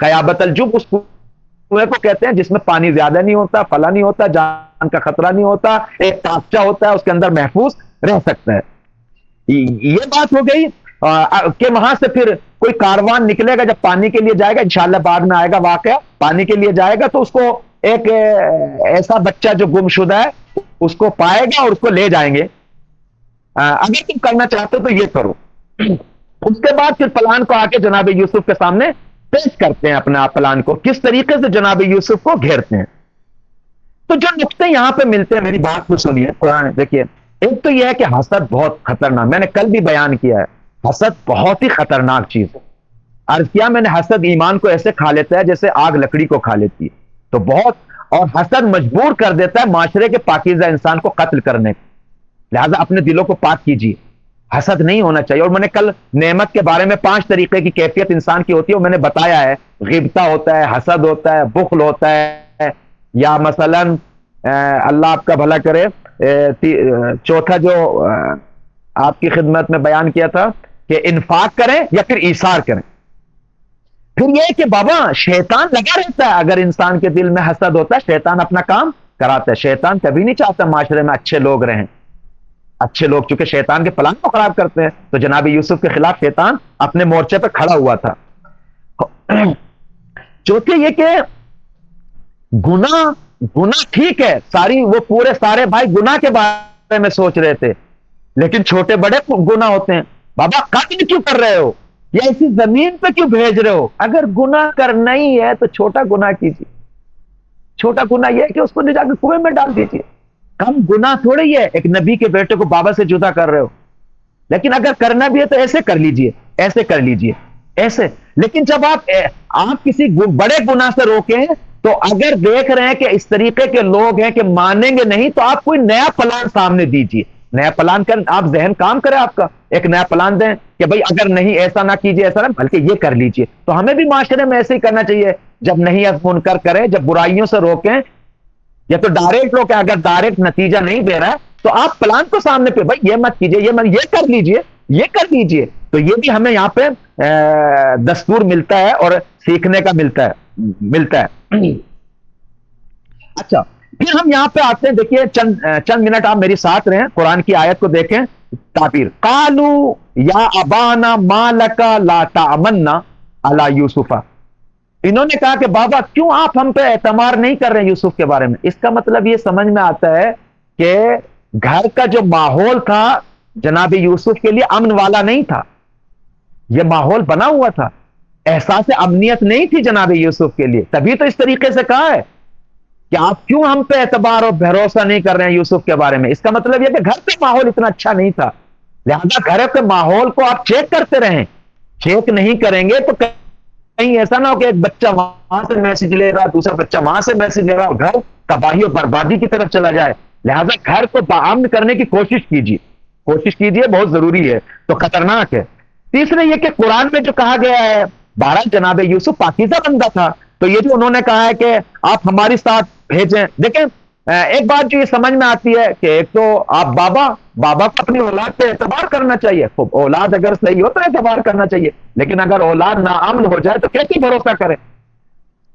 غیابت الجب اس کنویں کو کہتے ہیں جس میں پانی زیادہ نہیں ہوتا، پھلا نہیں ہوتا، جان کا خطرہ نہیں ہوتا، ایک تاکچہ ہوتا ہے، اس کے اندر محفوظ رہ سکتا ہے. یہ بات ہو گئی کہ وہاں سے پھر کوئی کاروان نکلے گا جب پانی کے لیے جائے گا، انشاءاللہ بعد میں آئے گا واقعہ، پانی کے لیے جائے گا تو اس کو ایک ایسا بچہ جو گم شدہ ہے اس کو پائے گا اور اس کو لے جائیں گے. اگر تم کرنا چاہتے ہو تو یہ کرو. اس کے بعد پھر پلان کو آ کے جناب یوسف کے سامنے پیش کرتے ہیں اپنا پلان کو، کس طریقے سے جناب یوسف کو گھیرتے ہیں. تو جو نقطے یہاں پہ ملتے ہیں، میری بات کو سنیے. قرآن دیکھیے، ایک تو یہ ہے کہ حسد بہت خطرناک، میں نے کل بھی بیان کیا ہے، حسد بہت ہی خطرناک چیز ہے. عرض کیا میں نے، حسد ایمان کو ایسے کھا لیتا ہے جیسے آگ لکڑی کو کھا لیتی ہے. تو بہت، اور حسد مجبور کر دیتا ہے معاشرے کے پاکیزہ انسان کو قتل کرنے. لہذا اپنے دلوں کو پاک کیجیے، حسد نہیں ہونا چاہیے. اور میں نے کل نعمت کے بارے میں 5 طریقے کی کیفیت انسان کی ہوتی ہے، میں نے بتایا ہے. غیبتہ ہوتا ہے، حسد ہوتا ہے، بخل ہوتا ہے، یا مثلا اللہ آپ کا بھلا کرے، چوتھا جو آپ کی خدمت میں بیان کیا تھا کہ انفاق کریں یا پھر ایثار کریں. پھر یہ کہ بابا شیطان لگا رہتا ہے، اگر انسان کے دل میں حسد ہوتا ہے شیطان اپنا کام کراتا ہے. شیطان کبھی نہیں چاہتا معاشرے میں اچھے لوگ رہیں. اچھے لوگ چونکہ شیطان کے پلان کو خراب کرتے ہیں، تو جناب یوسف کے خلاف شیطان اپنے مورچے پہ کھڑا ہوا تھا. چوتھے یہ کہ گناہ ٹھیک ہے، وہ پورے سارے بھائی گناہ کے بارے میں سوچ رہے تھے، لیکن چھوٹے بڑے گناہ ہوتے ہیں. بابا قتل کیوں کر رہے ہو یا اسی زمین پہ کیوں بھیج رہے ہو؟ اگر گناہ کرنا ہی ہے تو چھوٹا گناہ کیجیے. چھوٹا گناہ یہ ہے کہ اس کو لے جا کے کنویں میں ڈال دیجیے. کم گناہ تھوڑی ہے ایک نبی کے بیٹے کو بابا سے جدا کر رہے ہو. لیکن اگر کرنا بھی ہے تو ایسے کر لیجیے، ایسے کر لیجیے، ایسے. لیکن جب آپ کسی بڑے گناہ سے روکیں تو اگر دیکھ رہے ہیں کہ اس طریقے کے لوگ ہیں کہ مانیں گے نہیں، تو آپ کوئی نیا پلان سامنے دیجیے. نیا پلان کر، آپ ذہن کام کریں، آپ کا ایک نیا پلان دیں کہ بھائی اگر نہیں ایسا نہ کیجیے، ایسا نہ، بلکہ یہ کر لیجیے. تو ہمیں بھی معاشرے میں ایسے ہی کرنا چاہیے. جب نہیں منکر کریں، جب برائیوں سے روکیں، یا تو ڈائریکٹ روکیں. اگر ڈائریکٹ نتیجہ نہیں دے رہا ہے تو آپ پلان کو سامنے پہ، بھائی یہ مت کیجیے، یہ کر لیجیے، یہ کر لیجیے. تو یہ بھی ہمیں یہاں پہ دستور ملتا ہے اور سیکھنے کا ملتا ہے. اچھا، پھر ہم یہاں پہ آتے ہیں. دیکھیے چند منٹ آپ میری ساتھ رہیں، قرآن کی آیت کو دیکھیں. تعبیر، قالو یا ابانا ما لکا لا تامنا علی یوسف. انہوں نے کہا کہ بابا کیوں آپ ہم پہ اعتماد نہیں کر رہے ہیں یوسف کے بارے میں؟ اس کا مطلب یہ سمجھ میں آتا ہے کہ گھر کا جو ماحول تھا جناب یوسف کے لیے امن والا نہیں تھا. یہ ماحول بنا ہوا تھا، احساس امنیت نہیں تھی جناب یوسف کے لیے. تبھی تو اس طریقے سے کہا ہے کہ آپ کیوں ہم پہ اعتبار اور بھروسہ نہیں کر رہے ہیں یوسف کے بارے میں. اس کا مطلب یہ کہ گھر پہ ماحول اتنا اچھا نہیں تھا، لہذا گھر کے ماحول کو آپ چیک کرتے رہیں. چیک نہیں کریں گے تو کہیں ایسا نہ ہو کہ ایک بچہ وہاں سے میسج لے رہا، دوسرا بچہ وہاں سے میسج لے رہا، اور گھر تباہی اور بربادی کی طرف چلا جائے. لہذا گھر کو باامن کرنے کی کوشش کیجیے، بہت ضروری ہے. تو خطرناک ہے. تیسرے یہ کہ قرآن میں جو کہا گیا ہے، بہرحال جناب یوسف پاکیزہ بندہ تھا، تو یہ جو انہوں نے کہا ہے کہ آپ ہماری ساتھ بھیجیں. دیکھیں ایک بات جو یہ سمجھ میں آتی ہے کہ ایک تو آپ بابا کو اپنی اولاد پہ اعتبار کرنا چاہیے. اولاد اگر صحیح ہو تو اعتبار کرنا چاہیے، لیکن اگر اولاد ناامن ہو جائے تو کیسے بھروسہ کریں؟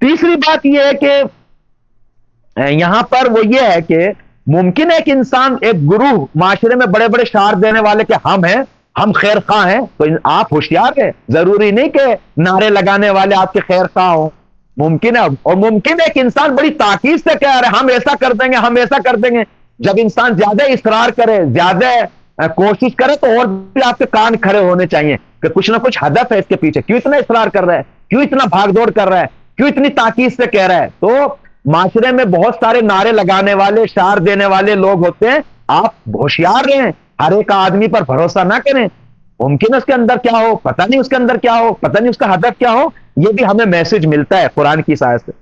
تیسری بات یہ ہے کہ یہاں پر وہ یہ ہے کہ ممکن ہے کہ انسان ایک گروہ معاشرے میں بڑے بڑے شعار دینے والے کہ ہم ہیں، ہم خیر خواہ ہیں، تو آپ ہوشیار ہیں. ضروری نہیں کہ نعرے لگانے والے آپ کے خیر خواہ ہوں. ممکن ہے، اور ممکن ہے کہ انسان بڑی تاکید سے کہہ رہے ہم ایسا کر دیں گے، ہم ایسا کر دیں گے. جب انسان زیادہ اصرار کرے، زیادہ کوشش کرے، تو اور بھی آپ کے کان کھڑے ہونے چاہیے کہ کچھ نہ کچھ ہدف ہے اس کے پیچھے. کیوں اتنا اصرار کر رہا ہے؟ کیوں اتنا بھاگ دوڑ کر رہا ہے؟ کیوں اتنی تاکید سے کہہ رہا ہے؟ تو معاشرے میں بہت سارے نعرے لگانے والے، شعار دینے والے لوگ ہوتے ہیں. آپ ہوشیار رہیں، ہر ایک آدمی پر بھروسہ نہ کریں. ممکن ہے اس کے اندر کیا ہو، پتہ نہیں اس کے اندر کیا ہو، پتہ نہیں اس کا ہدف کیا ہو. یہ بھی ہمیں میسج ملتا ہے قرآن کی سائے سے.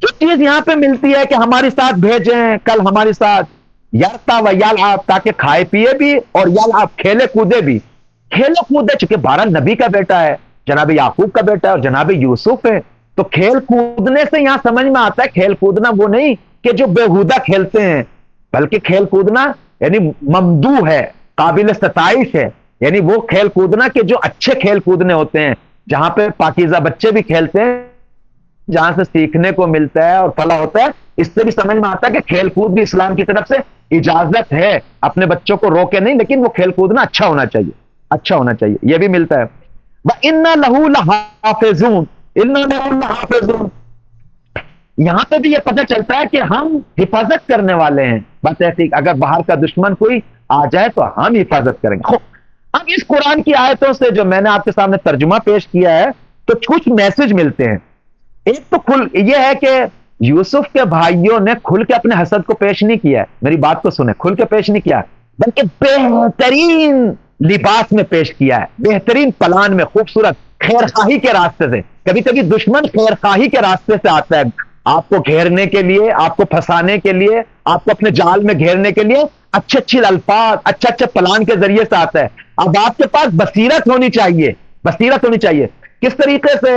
جو چیز یہاں پہ ملتی ہے کہ ہمارے ساتھ بھیجیں، کل ہمارے ساتھ یرتا و یلعب، تاکہ کھائے پیے بھی اور یلعب کھیلے کودے بھی. کھیلے کودے، چونکہ بہرحال نبی کا بیٹا ہے، جناب یعقوب کا بیٹا ہے اور جناب یوسف ہے، تو کھیل کودنے سے یہاں سمجھ میں آتا ہے کھیل کودنا وہ نہیں کہ جو بےہودہ کھیلتے ہیں، بلکہ کھیل کودنا یعنی ممدوح ہے، قابل ستائش ہے. یعنی وہ کھیل کودنا کہ جو اچھے کھیل کودنے ہوتے ہیں، جہاں پہ پاکیزہ بچے بھی کھیلتے ہیں، جہاں سے سیکھنے کو ملتا ہے اور فلاح ہوتا ہے. اس سے بھی سمجھ میں آتا ہے کہ کھیل کود بھی اسلام کی طرف سے اجازت ہے. اپنے بچوں کو روکے نہیں، لیکن وہ کھیل کودنا اچھا ہونا چاہیے، اچھا ہونا چاہیے. یہ بھی ملتا ہے. وَإِنَّ لَهُ لَحَافِظُونَ إِنَّ لَهُ لَحَافِظُونَ. یہاں پہ بھی یہ پتہ چلتا ہے کہ ہم حفاظت کرنے والے ہیں. بس ایسی اگر باہر کا دشمن کوئی آ جائے تو ہم حفاظت کریں گے. اب اس قرآن کی آیتوں سے جو میں نے آپ کے سامنے ترجمہ پیش کیا ہے، تو کچھ میسج ملتے ہیں. ایک تو یہ ہے کہ یوسف کے بھائیوں نے کھل کے اپنے حسد کو پیش نہیں کیا ہے. میری بات کو سنیں، کھل کے پیش نہیں کیا، بلکہ بہترین لباس میں پیش کیا ہے، بہترین پلان میں، خوبصورت خیر خواہی کے راستے سے. کبھی کبھی دشمن خیر خواہی کے راستے سے آتا ہے، آپ کو گھیرنے کے لیے، آپ کو پھنسانے کے لیے، آپ کو اپنے جال میں گھیرنے کے لیے اچھے اچھے الفاظ، اچھے اچھے پلان کے ذریعے سے آتا ہے. اب آپ کے پاس بصیرت ہونی چاہیے، بصیرت ہونی چاہیے. کس طریقے سے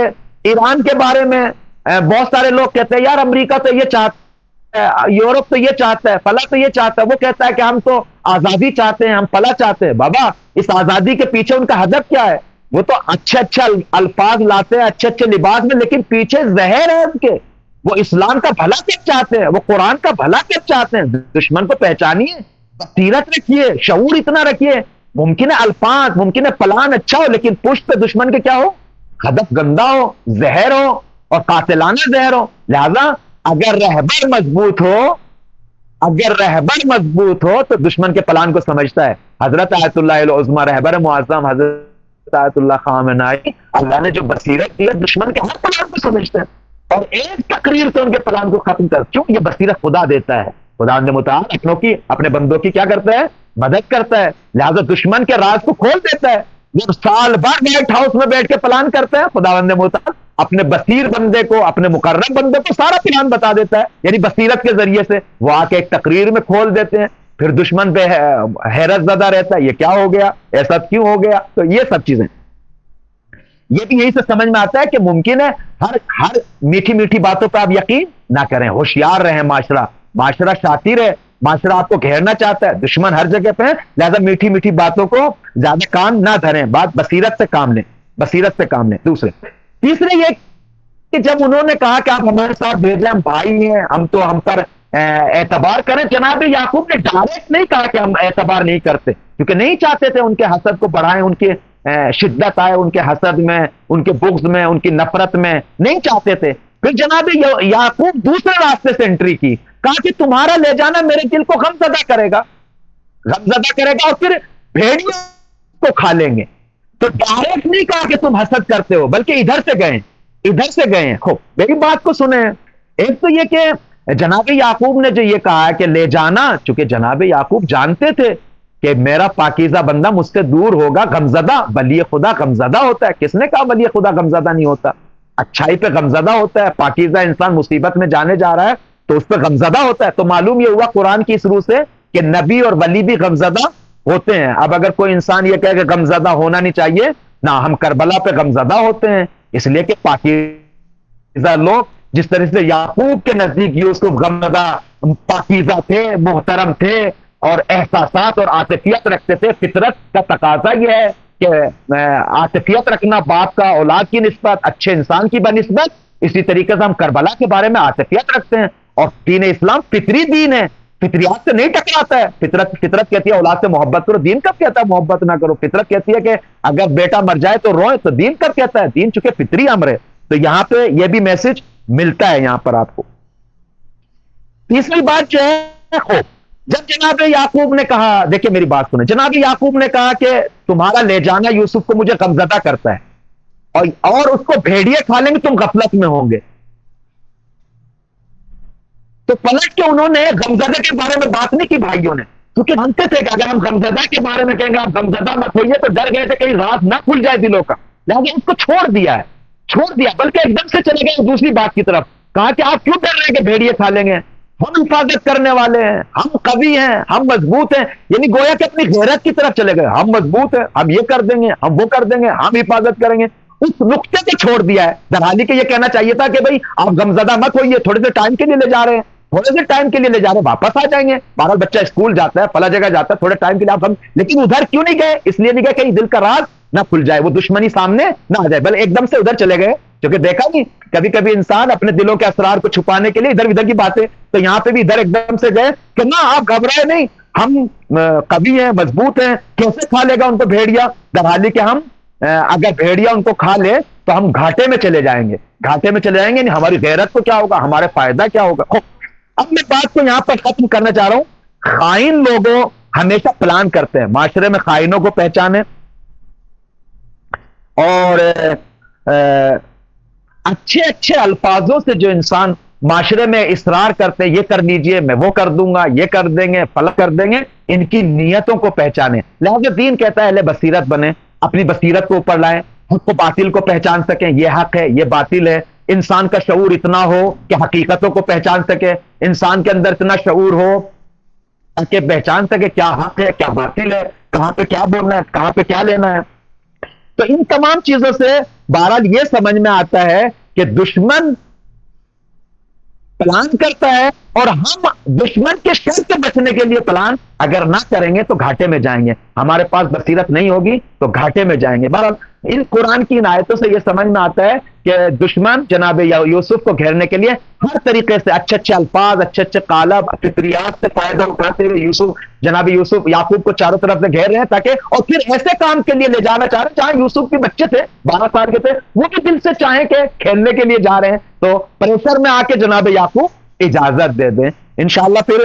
ایران کے بارے میں بہت سارے لوگ کہتے ہیں یار امریکہ تو یہ چاہتا ہے، یورپ تو یہ چاہتا ہے، فلاں تو یہ چاہتا ہے. وہ کہتا ہے کہ ہم تو آزادی چاہتے ہیں، ہم فلاں چاہتے ہیں. بابا اس آزادی کے پیچھے ان کا ہدف کیا ہے؟ وہ تو اچھے اچھے الفاظ لاتے ہیں، اچھے اچھے لباس میں، لیکن پیچھے زہر ہے ان کے. وہ اسلام کا بھلا کیا چاہتے ہیں، وہ قرآن کا بھلا کیا چاہتے ہیں. دشمن کو پہچانیے، بصیرت رکھیے، شعور اتنا رکھیے. ممکن ہے الفاظ، ممکن ہے پلان اچھا ہو، لیکن پشت پہ دشمن کے کیا ہو؟ ہدف گندا ہو، زہر ہو اور قاتلانہ زہر ہو. لہذا اگر رہبر مضبوط ہو، اگر رہبر مضبوط ہو تو دشمن کے پلان کو سمجھتا ہے. حضرت آیت اللہ العظمی رہبر معظم حضرت آیت اللہ خامنائی، اللہ نے جو بصیرت دی ہے دشمن کے ہر پلان کو سمجھتے ہیں اور ایک تقریر سے ان کے پلان کو ختم کر. کیوں؟ یہ بصیرت خدا دیتا ہے. خدا نے متعال اپنوں کی، اپنے بندوں کی کیا کرتا ہے؟ مدد کرتا ہے. لہذا دشمن کے راز کو کھول دیتا ہے. وہ سال بھر وائٹ ہاؤس میں بیٹھ کے پلان کرتے ہیں، خداوند متعال اپنے بصیر بندے کو، اپنے مقرب بندے کو سارا پلان بتا دیتا ہے، یعنی بصیرت کے ذریعے سے. وہ آ کے ایک تقریر میں کھول دیتے ہیں. پھر دشمن پہ حیرت زدہ رہتا ہے، یہ کیا ہو گیا، ایسا کیوں ہو گیا. تو یہ سب چیزیں، یہ بھی یہی سے سمجھ میں آتا ہے کہ ممکن ہے ہر میٹھی میٹھی باتوں پہ آپ یقین نہ کریں. ہوشیار رہیں. معاشرہ شاطر ہے، معاشرہ آپ کو گھیرنا چاہتا ہے، دشمن ہر جگہ پہ ہے. لہذا میٹھی میٹھی باتوں کو زیادہ کام نہ دھریں، بات بصیرت سے کام لیں، بصیرت سے کام لیں. تیسرے یہ کہ جب انہوں نے کہا کہ آپ ہمارے ساتھ بھیج رہے، ہم بھائی ہیں، ہم پر اعتبار کریں. جناب یعقوب نے ڈائریکٹ نہیں کہا کہ ہم اعتبار نہیں کرتے، کیونکہ نہیں چاہتے تھے ان کے حسد کو بڑھائیں، ان کی شدت آئے ان کے حسد میں، ان کے بغض میں، ان کی نفرت میں، نہیں چاہتے تھے. پھر جناب یعقوب دوسرے راستے سے انٹری کی، کہا کہ تمہارا لے جانا میرے دل کو غم زدہ کرے گا، اور پھر بھیڑیوں کو کھا لیں گے. تو ڈائریکٹ نہیں کہا کہ تم حسد کرتے ہو، بلکہ ادھر سے گئے ہیں. خوب میری بات کو سنیں. ایک تو یہ کہ جناب یعقوب نے جو یہ کہا ہے کہ لے جانا، چونکہ جناب یعقوب جانتے تھے کہ میرا پاکیزہ بندہ مجھ سے دور ہوگا، غمزدہ. ولی خدا غمزدہ ہوتا ہے. کس نے کہا ولی خدا غمزدہ نہیں ہوتا؟ اچھائی پہ غمزدہ ہوتا ہے. پاکیزہ انسان مصیبت میں جانے جا رہا ہے تو اس پہ غمزدہ ہوتا ہے. تو معلوم یہ ہوا قرآن کی اس روح سے کہ نبی اور ولی بھی غمزدہ ہوتے ہیں. اب اگر کوئی انسان یہ کہے کہ غمزدہ ہونا نہیں چاہیے، نہ، ہم کربلا پہ غمزدہ ہوتے ہیں، اس لیے کہ پاکیزہ لوگ جس طرح سے یعقوب کے نزدیک یوسف غمزدہ پاکیزہ تھے، محترم تھے اور احساسات اور عاطفیت رکھتے تھے. فطرت کا تقاضا یہ ہے کہ عاطفیت رکھنا باپ کا اولاد کی نسبت، اچھے انسان کی بنسبت. اسی طریقے سے ہم کربلا کے بارے میں عاطفیت رکھتے ہیں. اور دین اسلام فطری دین ہے، فطریات سے نہیں ٹکراتا ہے. فطرت کہتی ہے اولاد سے محبت کرو. دین کب کہتا ہے محبت نہ کرو؟ فطرت کہتی ہے کہ اگر بیٹا مر جائے تو روئے. تو دین کب کہتا ہے؟ دین چونکہ فطری امر ہے. تو یہاں پہ یہ بھی میسج ملتا ہے یہاں پر آپ کو. تیسری بات جو ہے، خوب جب جناب یعقوب نے کہا، دیکھیں میری بات سنیں، جناب یعقوب نے کہا کہ تمہارا لے جانا یوسف کو مجھے غمزدہ کرتا ہے اور اس کو بھیڑیے کھا لیں گے، تم غفلت میں ہوں گے. تو پلٹ کے انہوں نے غمزدہ کے بارے میں بات نہیں کی بھائیوں نے، کیونکہ جانتے تھے کہ اگر ہم غمزدہ کے بارے میں کہیں گے آپ غمزدہ مت ہوئیے، تو ڈر گئے تھے کہیں رات نہ کھل جائے دلوں کا. لہٰذا اس کو چھوڑ دیا، بلکہ ایک دم سے چلے گئے دوسری بات کی طرف. کہا کہ آپ کیوں ڈر رہے ہیں کہ بھیڑیے کھا لیں گے؟ ہم حفاظت کرنے والے ہیں، ہم قوی ہیں، ہم مضبوط ہیں. یعنی گویا کہ اپنی غیرت کی طرف چلے گئے. ہم مضبوط ہیں، ہم یہ کر دیں گے، ہم وہ کر دیں گے، ہم حفاظت کریں گے. اس نقطے کو چھوڑ دیا ہے. درحالی کہ یہ کہنا چاہیے تھا کہ بھائی آپ غمزدہ مت ہوئیے، تھوڑے سے ٹائم کے لیے لے جا رہے ہیں، واپس آ جائیں گے. بہرحال بچہ اسکول جاتا ہے، فلاں جگہ جاتا ہے، تھوڑے ٹائم کے لیے آپ لیکن ادھر کیوں نہیں گئے؟ اس لیے نہیں گئے کہیں دل کا راز نہ کھل جائے، وہ دشمنی سامنے نہ آ جائے. بل ایک دم سے ادھر چلے گئے، کیونکہ دیکھا نہیں کبھی کبھی انسان اپنے دلوں کے اسرار کو چھپانے کے لیے ادھر ادھر کی باتیں. تو یہاں پہ بھی ادھر ایک دم سے گئے کہ نہ آپ گھبرائے نہیں، ہم قوی ہیں، مضبوط ہیں. کیسے کھا لے گا ان کو بھیڑیا؟ درحالی کہ ہم اگر بھیڑیا ان کو کھا لے تو ہم گھاٹے میں چلے جائیں گے. یعنی ہماری غیرت کو کیا ہوگا، ہمارے فائدہ کیا ہوگا. اب میں بات کو یہاں پر ختم کرنا چاہ رہا ہوں. خائن لوگوں ہمیشہ پلان کرتے ہیں. معاشرے میں خائنوں کو پہچانے اور اچھے الفاظوں سے جو انسان معاشرے میں اصرار کرتے، یہ کر لیجئے، میں وہ کر دوں گا، یہ کر دیں گے، فلاں کر دیں گے، ان کی نیتوں کو پہچانے. لہذا دین کہتا ہے اہل بصیرت بنے، اپنی بصیرت کو اوپر لائیں، حق و باطل کو پہچان سکیں، یہ حق ہے، یہ باطل ہے. انسان کا شعور اتنا ہو کہ حقیقتوں کو پہچان سکے. انسان کے اندر اتنا شعور ہو کہ پہچان سکے کیا حق ہے، کیا باطل ہے، کہاں پہ کیا بولنا ہے، کہاں پہ کیا لینا ہے. تو ان تمام چیزوں سے بہرحال یہ سمجھ میں آتا ہے کہ دشمن پلان کرتا ہے اور ہم دشمن کے شر سے بچنے کے لیے پلان اگر نہ کریں گے تو گھاٹے میں جائیں گے. ہمارے پاس بصیرت نہیں ہوگی تو گھاٹے میں جائیں گے. بہرحال ان قرآن کی آیتوں سے یہ سمجھ میں آتا ہے کہ دشمن جناب یوسف کو گھیرنے کے لیے ہر طریقے سے اچھے اچھے الفاظ، اچھے اچھے قالب، فطریات سے فائدہ اٹھاتے ہوئے جناب یوسف یعقوب کو چاروں طرف سے گھیر رہے ہیں، تاکہ اور پھر ایسے کام کے لیے لے جانا چاہ رہے ہیں جہاں یوسف کے بچے تھے 12 سال کے تھے، وہ بھی دل سے چاہیں کہ کھیلنے کے لیے جا رہے ہیں، تو پریشر میں آ کے جناب یعقوب اجازت دے دیں۔ انشاءاللہ پھر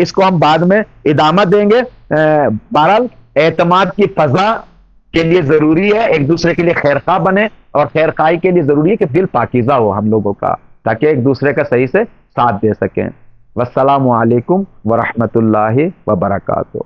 اس کو ہم بعد میں ادامہ دیں گے۔ بہرحال اعتماد کی فضا کے لیے ضروری ہے ایک دوسرے کے لیے خیر خواہ بنے، اور خیر خواہی کے لیے ضروری ہے کہ دل پاکیزہ ہو ہم لوگوں کا، تاکہ ایک دوسرے کا صحیح سے ساتھ دے سکیں۔ والسلام علیکم ورحمۃ اللہ وبرکاتہ۔